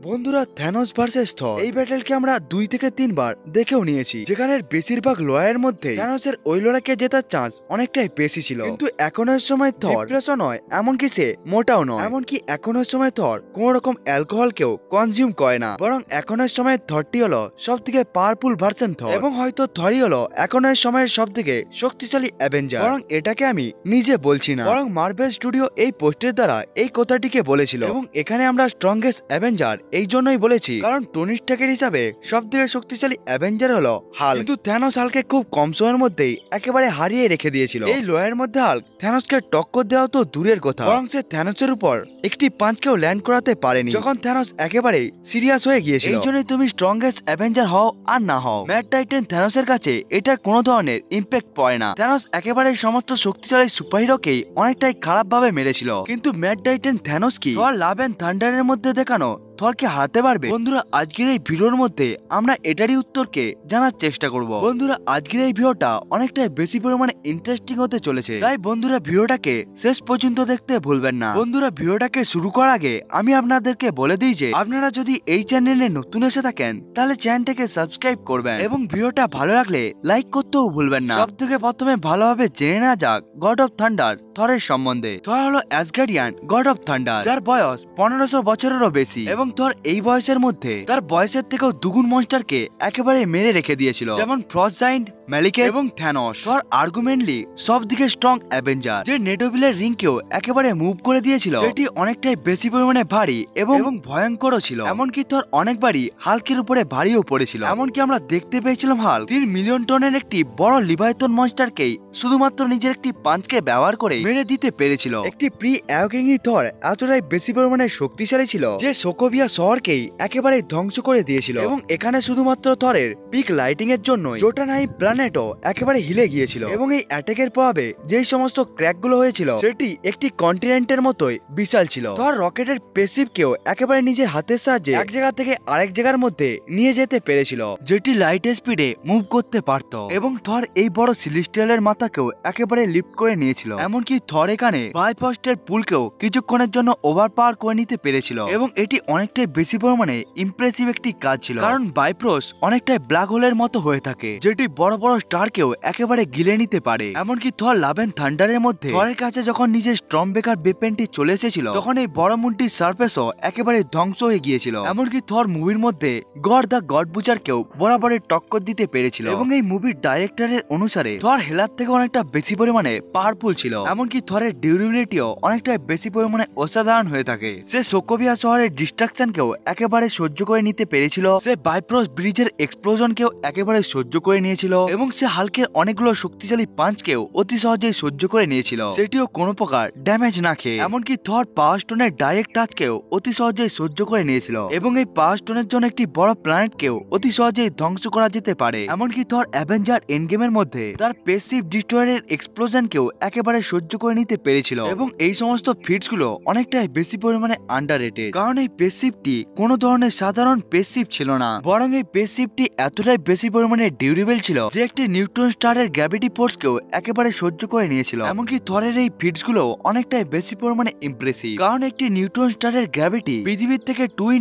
বন্ধুরা, Thanos versus থর এই ব্যাটেলকে আমরা 2 থেকে 3 বার দেখেও নিয়েছি, যেখানে বেশিরভাগ লড়াইয়ের মধ্যে থ্যানোসের ওই লড়াইকে জেতার চান্স অনেকটাই বেশি ছিল। কিন্তু এখনের সময় থর ডিপ্রেশন নয়, এমনকি সে মোটাও নয়। এমনকি এখনের সময় থর কোন রকম অ্যালকোহলকেও কনজিউম করে না, বরং এখনের সময় থরটি হলো সব থেকে পাওয়ারফুল ভার্সন থর, এবং হয়তো থরই হলো এখনের সময়ের সব থেকে শক্তিশালী অ্যাভেঞ্জার। বরং এটাকে আমি নিজে বলছি না, বরং মার্ভেল স্টুডিও এই পোস্টের দ্বারা এই কথাটিকে বলেছিল। এবং এখানে আমরা স্ট্রংগেস্ট অ্যাভেঞ্জার এই জন্যই বলেছি কারণ টনি স্টার্কের হিসাবে সব থেকে শক্তিশালী অ্যাভেঞ্জার হলো হাল্ক। কিন্তু থ্যানোস হাল্ককে খুব কম সময়ের মধ্যেই একেবারে হারিয়ে রেখে দিয়েছিল। এই লড়াইয়ের মধ্যে হাল্ক থ্যানোসকে টক্কর দেওয়া তো দূরের কথা, বরং সে থ্যানোসের উপর একটি পাঁচকেও ল্যান্ড করাতে পারেনি যখন থ্যানোস একেবারে সিরিয়াস হয়ে গিয়েছিল। এই জন্যই তুমি স্ট্রংগেস্ট অ্যাভেঞ্জার হও আর না হও, ম্যাড টাইটান থ্যানোসের কাছে এটার কোনো ধরনের ইম্প্যাক্ট পড়ে না। থ্যানোস একেবারে সমস্ত শক্তিশালী সুপারহিরোকেই অনেকটাই খারাপ ভাবে মেরেছিল, কিন্তু ম্যাড টাইটান থ্যানোস কি থর লাভ এন্ড থান্ডারের মধ্যে দেখানো থরকে হারাতে পারবে? বন্ধুরা, আজকের এই ভিডিওর মধ্যে আমরা এটারই উত্তরকে জানার চেষ্টা করব। বন্ধুরা, আজকের এই ভিডিওটা অনেকটাই বেশি পরিমাণে ইন্টারেস্টিং হতে চলেছে, তাই বন্ধুরা ভিডিওটাকে শেষ পর্যন্ত দেখতে ভুলবেন না। বন্ধুরা, ভিডিওটাকে শুরু করার আগে আমি আপনাদেরকে বলে দিই যে আপনারা যদি এই চ্যানেলে নতুন এসে থাকেন তাহলে চ্যানেলটাকে সাবস্ক্রাইব করবেন এবং ভিডিওটা ভালো লাগলে লাইক করতেও ভুলবেন না। সবথেকে প্রথমে ভালোভাবে জেনে নেওয়া যাক গড অফ থান্ডার থরের সম্বন্ধে। থর হলো অ্যাসগার্ডিয়ান গড অফ থান্ডার, যার বয়স 1500 বছরেরও বেশি, এবং থর এই বয়সের মধ্যে তার বয়সের থেকেও দুগুণ মনস্টারকে একেবারে মেরে রেখে দিয়েছিল, যেমন ফ্রস্ট জায়ান্ট, ম্যালিকেথ এবং থ্যানোস। থর আর্গুমেন্টলি সব দিকে স্ট্রং অ্যাভেঞ্জার, যে নেটোভিলের রিংকেও একেবারে মুভ করে দিয়েছিল, যেটি অনেকটাই বেশি পরিমাণে ভারী এবং ভয়ঙ্করও ছিল। এমনকি থর অনেকবারই হাল্কের উপরে ভারীও পড়েছিল। এমনকি আমরা দেখতে পেয়েছিলাম হাল্ক 3 মিলিয়ন টনের একটি বড় লিভাইথন মনস্টারকেই শুধুমাত্র নিজের একটি পাঞ্চকে ব্যবহার করে মেরে দিতে পেরেছিল। একটি প্রি অ্যাওয়াকেনিং থর এতটাই বেশি পরিমাণে শক্তিশালী ছিল যে সোকোভিয়া শহরকেই একেবারে ধ্বংস করে দিয়েছিল। এবং এখানে শুধুমাত্র থরের পিক লাইটিং এর জন্যই জোটানহাইম প্ল্যানেটও একেবারে হিলে গিয়েছিল, এবং এই অ্যাটাকের প্রভাবে যেই সমস্ত ক্র্যাক গুলো হয়েছিল সেটি একটি কন্টিনেন্টের মতোই বিশাল ছিল। থর রকেটের পেসিভকেও একেবারে নিজের হাতের সাহায্যে এক জায়গা থেকে আরেক জায়গার মধ্যে নিয়ে যেতে পেরেছিল, যেটি লাইট স্পিডে মুভ করতে পারত। এবং থর এই বড় সিলিস্টিয়ালের মাথাকেও একেবারে লিফট করে নিয়েছিল। এমনকি থর এখানে বাইফস্টের পুলকেও কিছুক্ষণের জন্য ওভার পাওয়ার করে নিতে পেরেছিল, এবং এটি অনেকটাই বেশি পরিমাণে ইমপ্রেসিভ একটি কাজ ছিল, কারণ বাইপ্রোস অনেকটাই ব্ল্যাক হোলের মতো হয়ে থাকে, যেটি বড় বড় স্টারকেও একেবারে গিলে নিতে পারে। এমনকি থর লাভ এন্ড থান্ডারের মধ্যে থরের কাছে যখন নিজের স্টর্ম ব্রেকার ওয়েপনটি চলে এসেছিল তখন এই বড় মুনটির সারফেসও একেবারে ধ্বংস হয়ে গিয়েছিল। এমনকি থর মুভির মধ্যে গড দ্য গড বুচারকেও বরাবরের টক্কর দিতে পেরেছিল, এবং এই মুভির ডাইরেক্টরের অনুসারে থর হেলার থেকে অনেকটা বেশি পরিমাণে পাওয়ারফুল ছিল। এমনকি থরের ডিউরেবিলিটিও অনেকটা বেশি পরিমাণে অসাধারণ হয়ে থাকে। সে সোকোভিয়া শহরের ডিস্ট্রাকশনকেও একেবারে সহ্য করে নিতে পেরেছিল, সে বাইপ্রোস ব্রিজের এক্সপ্লোশনকেও একেবারে সহ্য করে নিয়েছিল, এবং সে হাল্কের অনেকগুলো শক্তিশালী পাঞ্চকেও অতি সহজেই সহ্য করে নিয়েছিল, সেটিও কোনো প্রকার ড্যামেজ না খেয়ে। এমনকি থর পাওয়ার স্টোনের ডাইরেক্ট টাচকেও অতি সহজেই সহ্য করে নিয়েছিল, এবং এই পাওয়ার স্টোনের জন্য একটি বড় প্ল্যানেটকেও অতি সহজেই ধ্বংস করা যেতে পারে। এমনকি থর অ্যাভেঞ্জার এন্ডগেমের মধ্যে তার পেসিভ ডিস্ট্রয়ারের এক্সপ্লোশনকেও একেবারে সহ্য করে নিতে পেরেছিল, এবং এই সমস্ত ফিটস গুলো অনেকটাই বেশি পরিমাণে আন্ডাররেটেড, কারণ এই পেসিভটি কোনো ধরনের সাধারণ পেসিভ ছিল না, বরং এই পেসিভটি এতটাই বেশি পরিমাণে ডিউরেবল ছিল যে একটি নিউট্রন স্টারের গ্র্যাভিটি ফোর্সকেও একেবারে সহ্য করে নিয়েছিল। এমনকি থরের এই ফিটস গুলো অনেকটাই বেশি পরিমাণে ইমপ্রেসিভ, কারণ একটি নিউট্রন স্টারের গ্র্যাভিটি পৃথিবীর থেকে 2 ×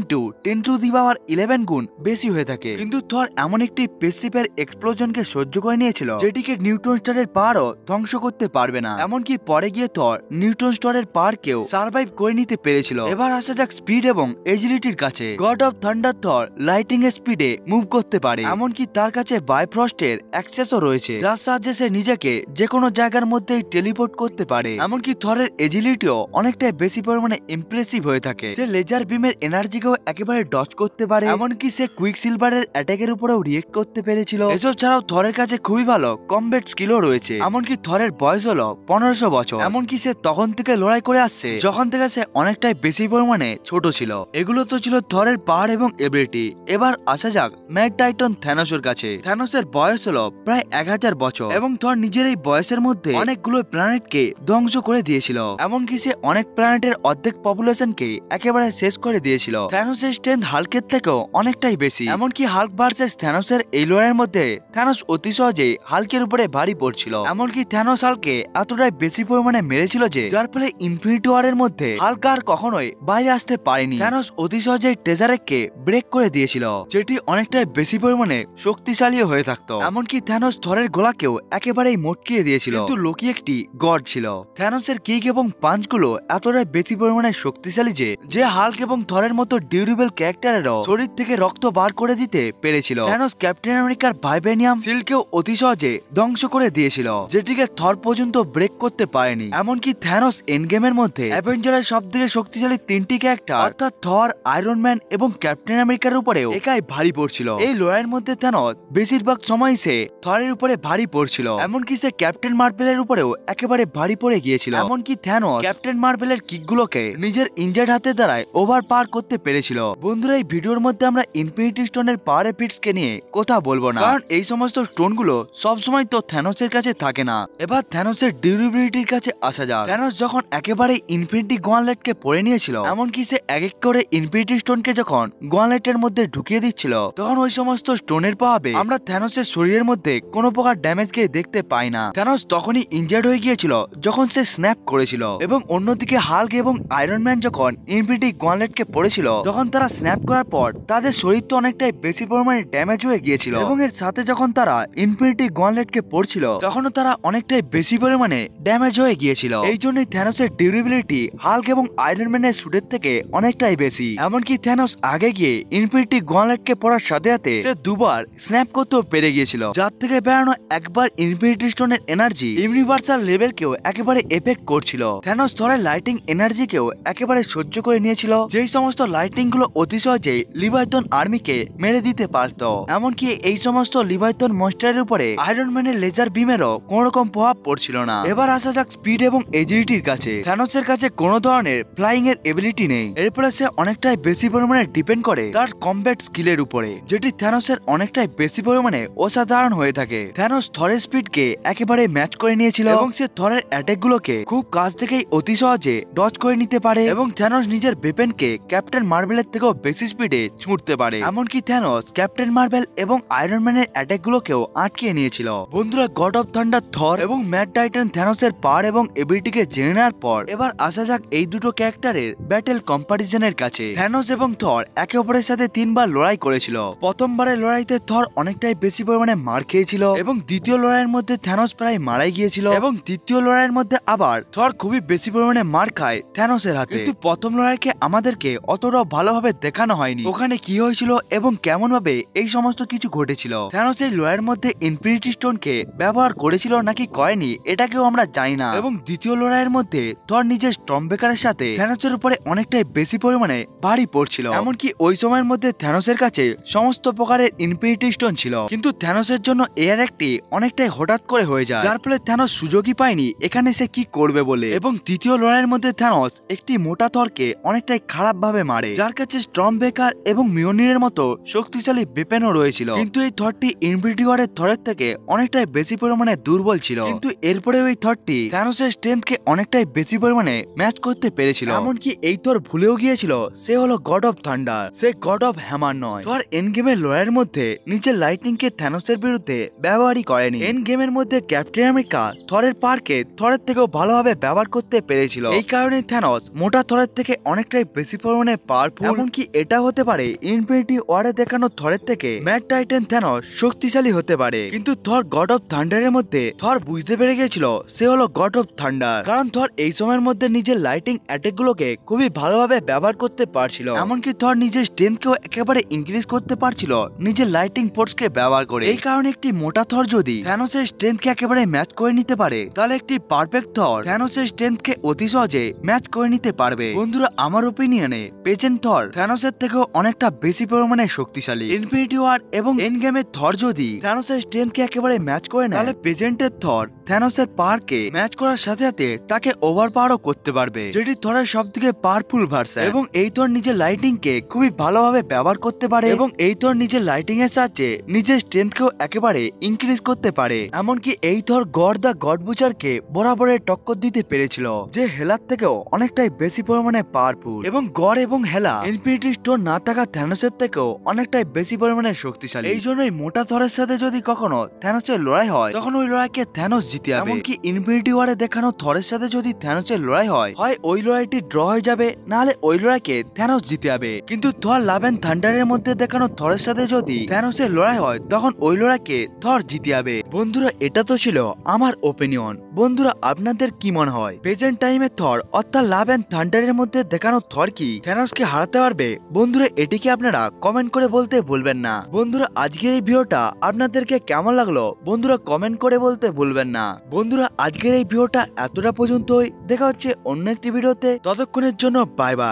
10⁻11 গুণ বেশি হয়ে থাকে, কিন্তু থর এমন একটি পেসিভের এক্সপ্লোশনকে সহ্য করে নিয়েছিল যেটিকে নিউট্রন স্টারের পাওয়ারও ধ্বংস করতে পারবে না। এমনকি পরে গিয়ে থর নিউট্রন স্টারের পাওয়ারকেও সার্ভাইভ করে নিতে পেরেছিল। এবার আসা যাক স্পিড এবং এজিলিটির কাছে। God of thunder Thor lightning এর স্পিডে মুভ করতে পারে, এমনকি তার কাছে বাইফ্রস্টের অ্যাক্সেসও রয়েছে, যার সাহায্যে সে নিজেকে যে কোনো জায়গার মধ্যেই টেলিপোর্ট করতে পারে। এমনকি থরের এজিলিটিও অনেকটাই বেশি পরিমাণে ইমপ্রেসিভ হয়ে থাকে, সে লেজার বিমের এনার্জিকেও একেবারে ডজ করতে পারে, এমনকি সে কুইক সিলভারের অ্যাটাকের উপরেও রিয়েক্ট করতে পেরেছিল। এসব ছাড়াও থরের কাছে খুবই ভালো কমব্যাট স্কিলও রয়েছে। এমনকি থরের বয়স হলো 1500 বছর, এমনকি সে তখন থেকে লড়াই করে আসছে যখন থেকে সে অনেকটাই বেশি পরিমাণে ছোট ছিল। এগুলো তো ছিল থরের পাওয়ার এবং এবিলিটি। এবার আসা যাক ম্যাড টাইটন থ্যানোসের কাছে। থ্যানোসের বয়স হলো প্রায় 1000 বছর, এবং থর নিজের এই বয়সের মধ্যে অনেকগুলো প্ল্যানেটকে ধ্বংস করে দিয়েছিল, এমনকি সে অনেক প্ল্যানেটের অর্ধেক পপুলেশনকে একেবারে শেষ করে দিয়েছিল। থ্যানোসের স্ট্রেংথ হাল্কের থেকেও অনেকটাই বেশি, এমনকি হাল্ক ভার্সেস থ্যানোসের এই লড়াইয়ের মধ্যে থ্যানোস অতি সহজেই হাল্কের উপরে ভারী পড়ছিল। এমনকি থ্যানোস হাল্ককে এতটাই বেশি বেশি পরিমাণে মেরেছিল যে যার ফলে ইনফিনিটি ওয়ারের মধ্যে হাল্ক আর কখনোই বাইরে আসতে পারেনি। থ্যানোস অতি সহজেই ট্রেজারেককে ব্রেক করে দিয়েছিল, যেটি অনেকটাই বেশি পরিমাণে শক্তিশালী হয়ে থাকতো। এমনকি থ্যানোস থরের গলাকেও একেবারেই মটকিয়ে দিয়েছিল, কিন্তু লোকি একটি গড ছিল। থ্যানোসের কিক এবং পাঞ্চগুলো এতটাই বেশি পরিমাণে শক্তিশালী যে হাল্ক এবং থরের মতো ডিউরেবল ক্যারেক্টারেরও শরীর থেকে রক্ত বার করে দিতে পেরেছিল। থ্যানোস ক্যাপ্টেন আমেরিকার ভাইব্রেনিয়াম শিল্ডকেও অতি সহজে ধ্বংস করে দিয়েছিল, যেটিকে থর পর্যন্ত ব্রেক করতে পারেনি। এমনকি থ্যানোস এন্ড গেমের মধ্যে অ্যাভেঞ্জারের সবথেকে শক্তিশালী তিনটি ক্যারেক্টার অর্থাৎ থর, আয়রন ম্যান এবং ক্যাপ্টেন আমেরিকার উপরেও একাই ভারী পড়ছিল। এই লড়াইয়ের মধ্যে থ্যানোস বেশিরভাগ সময় সে থরের উপরে ভারী পড়ছিল, এমনকি সে ক্যাপ্টেন মার্ভেলের উপরেও একেবারে ভারী পড়ে গিয়েছিল। এমনকি থ্যানোস ক্যাপ্টেন মার্ভেলের কিকগুলোকে নিজের ইনজার্ড হাতের দ্বারাই ওভার পার করতে পেরেছিল। বন্ধুরা, এই ভিডিওর মধ্যে আমরা ইনফিনিটি স্টোনের পাওয়ার এফিক্টসকে নিয়ে কথা বলবো না, কারণ এই সমস্ত স্টোনগুলো সবসময় তো থ্যানোসের কাছে থাকে না। এবার থ্যানোসের ডিউরেবিলিটির কাছে আসা যাক। থ্যানোস যখন একেবারে ইনফিনিটি গনলেটকে পরে নিয়েছিল, এমনকি সে এক এক করে ইনফিনিটি স্টোনকে যখন গনলেটের মধ্যে ঢুকিয়ে দিচ্ছিল, তখন ওই সমস্ত স্টোনের প্রভাবে আমরা থ্যানোসের শরীরের মধ্যে কোনো প্রকার ড্যামেজকে দেখতে পাই না। থ্যানোস তখনই ইনজার্ড হয়ে গিয়েছিল যখন সে স্ন্যাপ করেছিল, এবং অন্যদিকে হাল্ক এবং আয়রন ম্যান যখন ইনফিনিটি গনলেটকে পড়েছিল, তখন তারা স্ন্যাপ করার পর তাদের শরীর তো অনেকটাই বেশি পরিমাণে ড্যামেজ হয়ে গিয়েছিল, এবং এর সাথে যখন তারা ইনফিনিটি গনলেটকে পড়ছিল, তখনও তারা অনেকটাই বেশি পরিমাণে ড্যামেজ হয়ে গিয়েছিল। এই জন্যই থ্যানোসের ডিউরেবিলিটি হাল্ক এবং আয়রন ম্যানের সুটের থেকে অনেকটাই বেশি। এমনকি থ্যানোস আগে গিয়ে ইনফিনিটি গনলেটকে পড়ার সাথে সাথে সে দুবার স্ন্যাপ করতেও পেরে গিয়েছিল, যার থেকে বেরানো একবার ইনফিনিটি স্টোনের এনার্জি ইউনিভার্সাল লেভেলকেও একেবারে এফেক্ট করছিল। থ্যানোস থরের লাইটিং এনার্জিকেও একেবারে সহ্য করে নিয়েছিল, যেই সমস্ত লাইটিং গুলো অতি সহজেই লিভাইথন আর্মিকে মেরে দিতে পারত। এমনকি এই সমস্ত লিভাইথন মনস্টারের উপরে আয়রন ম্যানের লেজার বিমেরও কোন রকম প্রভাব পড়ছিল না। এবার আসা যাক স্পিড এবং এজিলিটির কাছে। থ্যানোসের কাছে কোনো ধরনের ফ্লাইং এর এবিলিটি নেই, এরপরে সে অনেকটাই বেশি পরিমাণে ডিপেন্ড করে তার কমব্যাট স্কিলের উপরে, যেটি থ্যানোসের অনেকটাই বেশি পরিমাণে অসাধারণ হয়ে থাকে। থ্যানোস থরের স্পিডকে একেবারে ম্যাচ করে নিয়েছিল, এবং সে থরের অ্যাটাক গুলোকে খুব কাছ থেকেই অতি সহজে ডজ করে নিতে পারে, এবং থ্যানোস নিজের ওয়েপনকে ক্যাপ্টেন মার্ভেলের থেকেও বেশি স্পিডে ছুটতে পারে। এমনকি থ্যানোস ক্যাপ্টেন মার্ভেল এবং আয়রন ম্যানের অ্যাটাক গুলোকেও আটকিয়ে নিয়েছিল। বন্ধুরা, গড অফ থান্ডার থর এবং ম্যাড টাইটান থ্যানোসের পাওয়ার এবং এবিলিটিকে জেনে নেওয়ার পর এবার আসা যাক এই দুটো ক্যারেক্টারের ব্যাটেল কম্পারিজনের কাছে। থ্যানোস এবং থর একে অপরের সাথে 3 বার লড়াই করেছিল। প্রথমবারের লড়াইতে থর অনেকটাই বেশি পরিমাণে মার খেয়েছিল, এবং দ্বিতীয় লড়াইয়ের মধ্যে থ্যানোস প্রায় মারাই গিয়েছিল, এবং তৃতীয় লড়াইয়ের মধ্যে আবার থর খুবই বেশি পরিমাণে মার খায় থ্যানোসের হাতে। কিন্তু প্রথম লড়াইকে আমাদেরকে অতটাও ভালোভাবে দেখানো হয়নি, ওখানে কি হয়েছিল এবং কেমন ভাবে এই সমস্ত কিছু ঘটেছিল। থ্যানোস এই লড়াইয়ের মধ্যে ইনফিনিটি স্টোনকে ব্যবহার করেছিল নাকি করেনি এটাকেও আমরা জানি না, এবং দ্বিতীয় লড়াইয়ের মধ্যে থর নিজের স্টর্মব্রেকারের সাথে থ্যানোসের উপরে অনেকটাই বেশি পরিমাণে ভারী পড়ছিল। এমনকি ওই সময়ের মধ্যে থ্যানোসের কাছে সমস্ত প্রকারের ইনফিনিটি স্টোন ছিল, কিন্তু থ্যানোসের জন্য এর একটি অনেকটাই হঠাৎ করে হয়ে যায়, যার ফলে থ্যানোস সুযোগই পায়নি এখানে সে কি করবে বলে। এবং তৃতীয় লড়াইয়ের মধ্যে থ্যানোস একটি মোটা থরকে অনেকটাই খারাপ ভাবে মারে, যার কাছে স্টর্মব্রেকার এবং মিওনিরের মতো শক্তিশালী ওয়েপনও রয়েছিল, কিন্তু এই থরটি ইনফিনিটি ওয়ারের থরের থেকে অনেকটাই বেশি পরিমাণে দুর্বল ছিল। কিন্তু এরপরে ওই থরটি থ্যানোসের স্ট্রেংথকে অনেকটাই বেশি পরিমাণে ম্যাচ করতে পেরেছিল। এমনকি এই থর ভুলেও গিয়েছিল সে হলো god of thunder, say god of hammer নয়। থর এন্ড গেমের লড়াইয়ের মধ্যে নিজের লাইটিংকে থ্যানোসের বিরুদ্ধে ব্যবহারই করেনি। এন্ড গেমের মধ্যে ক্যাপ্টেন আমেরিকা থরের পারকে থরের থেকেও ভালোভাবে ব্যবহার করতে পেরেছিল। এই কারণে থ্যানোস মোটা থরের থেকে অনেকটাই বেশি পরিমাণে পাওয়ারফুল। এমনকি এটা হতে পারে ইনফিনিটি ওয়ারে দেখানো থরের থেকে ম্যাড টাইটান থ্যানোস শক্তিশালী হতে পারে, কিন্তু থর গড অফ থান্ডারের মধ্যে থর বুঝতে পেরে গেছিল সে হলো গড অফ থান্ডার, কারণ থর এই সময়ের মধ্যে নিজের লাইটিং অ্যাটাক গুলোকে খুবই ভালোভাবে ব্যবহার করতে পারছিল। এমনকি থর নিজের স্ট্রেংথকেও একেবারে ইনক্রিজ করতে পারছিল নিজের লাইটিং ফোর্সকে ব্যবহার করে। এই কারণে একটি মোটা থর যদি থ্যানোসের স্ট্রেংথকে একেবারে ম্যাচ করে নিতে পারে, তাহলে একটি পারফেক্ট থর থ্যানোসের স্ট্রেংথকে অতি সহজে ম্যাচ করে নিতে পারবে। বন্ধুরা, আমার ওপিনিয়নে পেজেন্ট থর থ্যানোসের থেকেও অনেকটা বেশি পরিমাণে শক্তিশালী। ইনফিনিটি ওয়ার এবং এন্ড গেমের থর যদি থ্যানোসের স্ট্রেংথকে একেবারে ম্যাচ করে নেয়, তাহলে পেজেন্টের থর থ্যানোসের পাওয়ারকে ম্যাচ করার সাথে সাথে তাকে ওভার পাওয়ারও করতে পারবে, যেটি থরের সবথেকে পাওয়ারফুল ভার্সন। এবং এই থর নিজের লাইটিংকে খুবই ভালোভাবে ব্যবহার করতে পারে, এবং এই থর নিজের লাইটিং এর সাহায্যে নিজের স্ট্রেংথকেও একেবারে ইনক্রিজ করতে পারে। এমনকি এই থর গড দা গড বুচারকে বরাবরের টক্কর দিতে পেরেছিল, যে হেলার থেকেও অনেকটাই বেশি পরিমাণে পাওয়ারফুল। এবং গড এবং হেলা ইনফিনিটি স্টোন না থাকা থ্যানোসের থেকেও অনেকটাই বেশি পরিমাণে শক্তিশালী। এই জন্যই মোটা থরের সাথে যদি কখনো থ্যানোসের লড়াই হয়, তখন ওই লড়াইকে থ্যানোস জিতে যাবে। এমনকি ইনফিনিটি ইনফিনিটি ওয়ারে দেখানো থরের সাথে যদি থ্যানোসের লড়াই হয় ওই লড়াইটি ড্র হয়ে যাবে, নাহলে ওই লড়াইকে থ্যানোস জিতে যাবে। কিন্তু থর লাভ এন্ড থান্ডারের মধ্যে দেখানো থরের সাথে যদি থ্যানোসের লড়াই হয় তখন ওই লড়াইকে থর জিতে যাবে। বন্ধুরা এটা তো ছিল আমার ওপিনিয়ন, বন্ধুরা আপনাদের কি মনে হয় প্রেজেন্ট টাইমে থর অর্থাৎ লাভ এন্ড থান্ডারের মধ্যে দেখানো থর কি থ্যানোসকে হারাতে পারবে? বন্ধুরা এটিকে আপনারা কমেন্ট করে বলতে ভুলবেন না। বন্ধুরা আজকের এই ভিডিওটা আপনাদেরকে কেমন লাগলো বন্ধুরা কমেন্ট করে বলতে ভুলবেন না। বন্ধুরা আজকের এই ভিডিওটা এতটা পর্যন্তই, দেখা হচ্ছে অন্য একটি ভিডিওতে, ততক্ষণের জন্য বাই বাই।